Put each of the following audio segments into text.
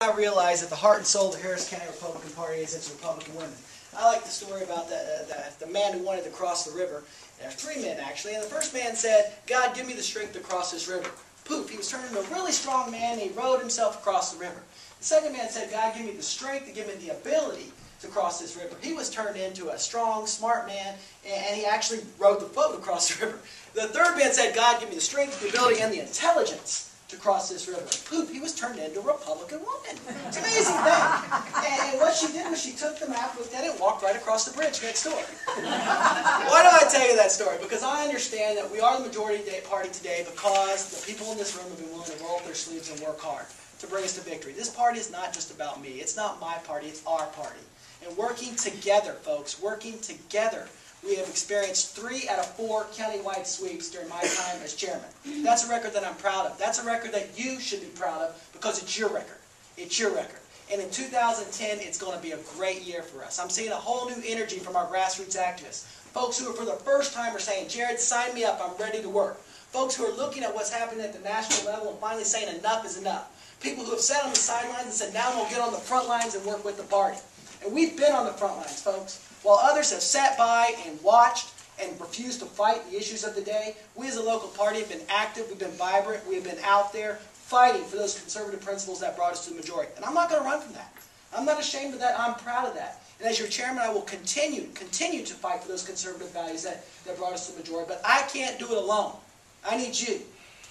I realize that the heart and soul of the Harris County Republican Party is its Republican women. I like the story about the man who wanted to cross the river. There's three men, actually, and the first man said, "God, give me the strength to cross this river." Poof, he was turned into a really strong man, and he rowed himself across the river. The second man said, "God, give me the strength to give me the ability to cross this river." He was turned into a strong, smart man, and he actually rowed the boat across the river. The third man said, "God, give me the strength, the ability, and the intelligence to cross this river." Poof, he was turned into a Republican woman. It's an amazing thing. And what she did was she took the map, looked at it, and walked right across the bridge next door. Why do I tell you that story? Because I understand that we are the majority party today because the people in this room have been willing to roll up their sleeves and work hard to bring us to victory. This party is not just about me. It's not my party. It's our party. And working together, folks, working together, we have experienced 3 out of 4 countywide sweeps during my time as chairman. That's a record that I'm proud of. That's a record that you should be proud of because it's your record. It's your record. And in 2010, it's going to be a great year for us. I'm seeing a whole new energy from our grassroots activists. Folks who are for the first time are saying, "Jared, sign me up. I'm ready to work." Folks who are looking at what's happening at the national level and finally saying enough is enough. People who have sat on the sidelines and said, "Now I'm going to get on the front lines and work with the party." And we've been on the front lines, folks. While others have sat by and watched and refused to fight the issues of the day, we as a local party have been active, we've been vibrant, we have been out there fighting for those conservative principles that brought us to the majority. And I'm not going to run from that. I'm not ashamed of that. I'm proud of that. And as your chairman, I will continue to fight for those conservative values that brought us to the majority. But I can't do it alone. I need you.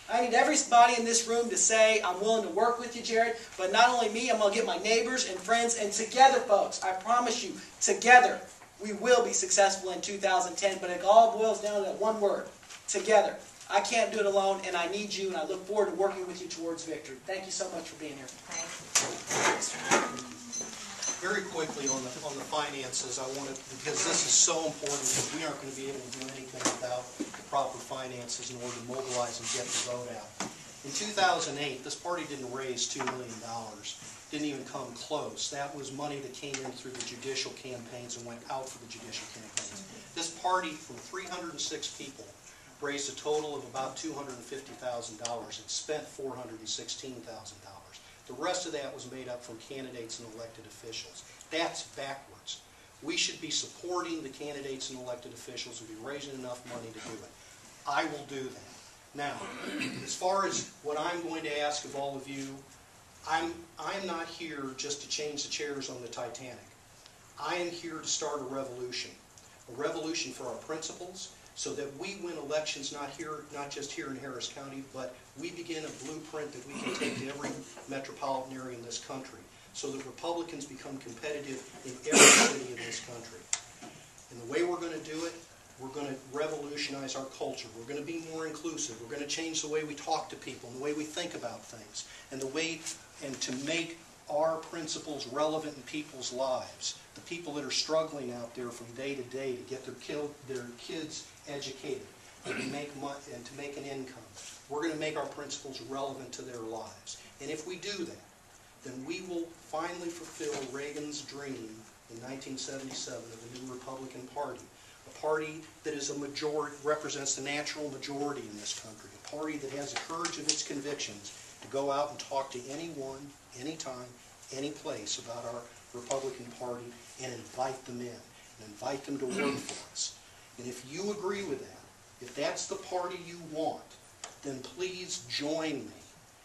I need everybody in this room to say, "I'm willing to work with you, Jared." But not only me, I'm going to get my neighbors and friends. And together, folks, I promise you, together, we will be successful in 2010, but it all boils down to that one word, together. I can't do it alone, and I need you, and I look forward to working with you towards victory. Thank you so much for being here. Very quickly on the finances, I want to, because this is so important, because we aren't going to be able to do anything without the proper finances in order to mobilize and get the vote out. In 2008, this party didn't raise $2 million. Didn't even come close. That was money that came in through the judicial campaigns and went out for the judicial campaigns. This party, from 306 people, raised a total of about $250,000 and spent $416,000. The rest of that was made up from candidates and elected officials. That's backwards. We should be supporting the candidates and elected officials and be raising enough money to do it. I will do that. Now, as far as what I'm going to ask of all of you, I'm not here just to change the chairs on the Titanic. I am here to start a revolution for our principles, so that we win elections not just here in Harris County, but we begin a blueprint that we can take to every metropolitan area in this country, so that Republicans become competitive in every city in this country. And the way we're going to do it, we're going to revolutionize our culture. We're going to be more inclusive. We're going to change the way we talk to people and the way we think about things, and to make our principles relevant in people's lives. The people that are struggling out there from day to day to get their kids educated and to make money and to make an income. We're going to make our principles relevant to their lives. And if we do that, then we will finally fulfill Reagan's dream in 1977 of a new Republican Party. A party that is represents the natural majority in this country. A party that has the courage of its convictions to go out and talk to anyone, anytime, any place about our Republican Party and invite them in, and invite them to work for us. And if you agree with that, if that's the party you want, then please join me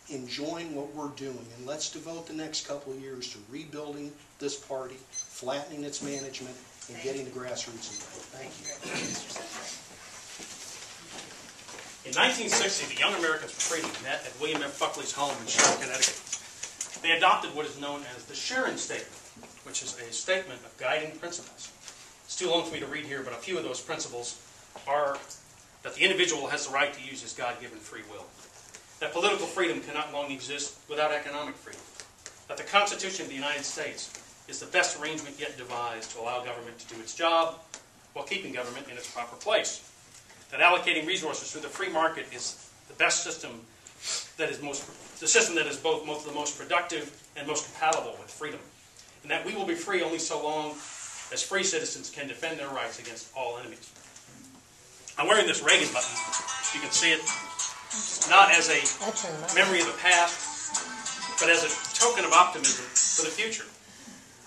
in join what we're doing, and let's devote the next couple of years to rebuilding this party, flattening its management, and getting the grassroots involved. Thank you. In 1960, the Young Americans Treaty met at William F. Buckley's home in Sharon, Connecticut. They adopted what is known as the Sharon Statement, which is a statement of guiding principles. It's too long for me to read here, but a few of those principles are that the individual has the right to use his God-given free will, that political freedom cannot long exist without economic freedom, that the Constitution of the United States is the best arrangement yet devised to allow government to do its job while keeping government in its proper place, that allocating resources through the free market is the best system that is the system that is both the most productive and most compatible with freedom, and that we will be free only so long as free citizens can defend their rights against all enemies. I'm wearing this Reagan button. You can see it not as a memory of the past, but as a token of optimism for the future.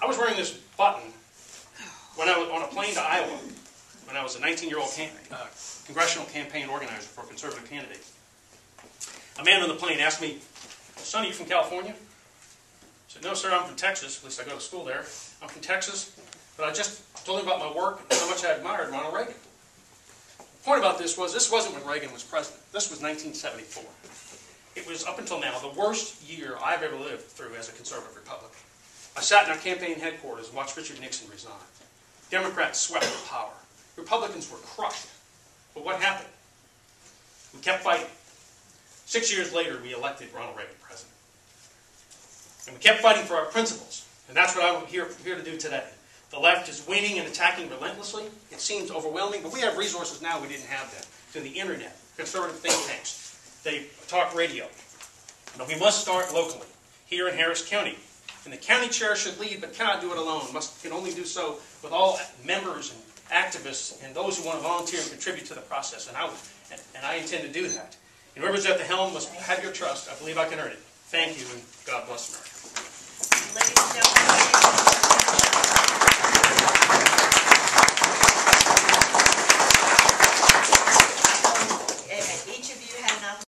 I was wearing this button when I was on a plane to Iowa, when I was a 19-year-old congressional campaign organizer for a conservative candidate. A man on the plane asked me, "Son, are you from California?" I said, "No, sir, I'm from Texas. At least I go to school there. I'm from Texas, but I just told him about my work and how much I admired Ronald Reagan." The point about this wasn't when Reagan was president. This was 1974. It was, up until now, the worst year I've ever lived through as a conservative Republican. I sat in our campaign headquarters and watched Richard Nixon resign. Democrats swept the power. Republicans were crushed. But what happened? We kept fighting. 6 years later, we elected Ronald Reagan president. And we kept fighting for our principles. And that's what I'm here to do today. The left is winning and attacking relentlessly. It seems overwhelming, but we have resources now we didn't have then. Through the internet, conservative think tanks, they talk radio. But we must start locally, here in Harris County. And the county chair should lead, but cannot do it alone. Can only do so with all members and activists and those who want to volunteer and contribute to the process. And I intend to do that. And whoever's at the helm must have your trust. I believe I can earn it. Thank you, and God bless America. Ladies and gentlemen.